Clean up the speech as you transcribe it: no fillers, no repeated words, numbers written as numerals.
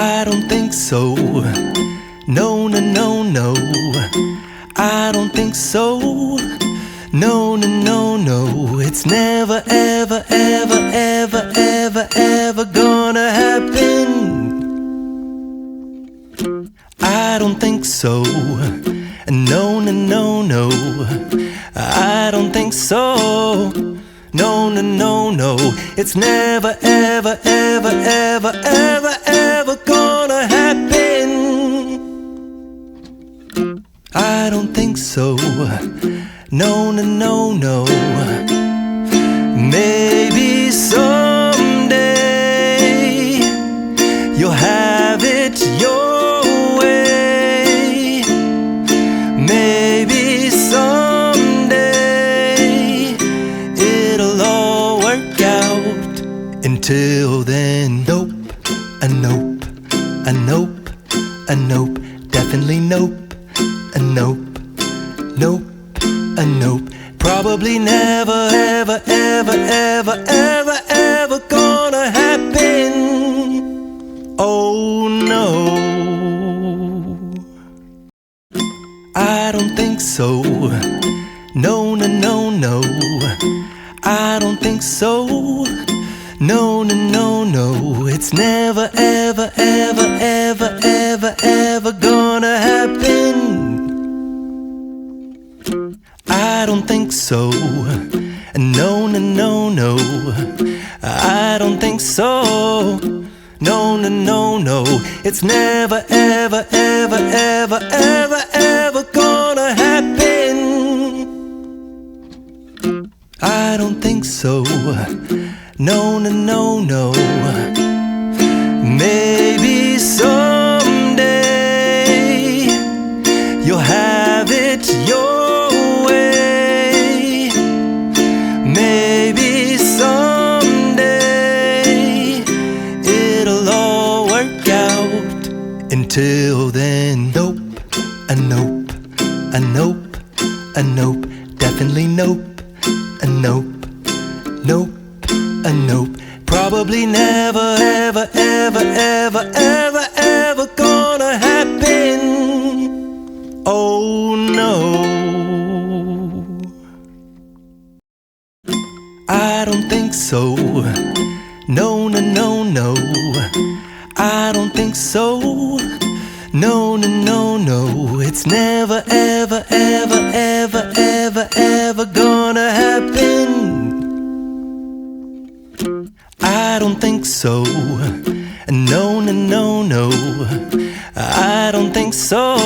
I don't think so. No, no, no, no. I don't think so. No, no, no, no. It's never, ever, ever, ever, ever, ever gonna happen. I don't think so. No, no, no, no. I don't think so. No, no, no, no. It's never, ever, ever, ever, ever, ever gonna happen. I don't think so. No, no, no, no. Maybe someday you'll have it your way. Maybe someday it'll all work out. Until then, nope, a nope, a nope, a nope, definitely nope, a nope, nope, a nope. Probably never, ever, ever, ever, ever, ever gonna happen. Oh no, I don't think so. No, no, no, no. I don't think so. No, no, no, no. It's never, ever, ever, ever, ever, ever gonna happen. I don't think so. No, no, no, no. I don't think so. No, no, no, no. It's never, ever, ever, ever, ever, ever gonna happen. I don't think so. No, no, no, no. Maybe someday you'll have it your way. Maybe someday it'll all work out. Until then, nope, a nope, a nope, a nope, definitely nope, a nope, nope, a nope. Probably never, ever, ever, ever, ever, ever gonna happen. Oh no, I don't think so. No, no, no, no. I don't think so. No, no, no, no. It's never, ever, ever, ever, ever, ever gonna happen. I don't think so. No, no, no, no. I don't think so.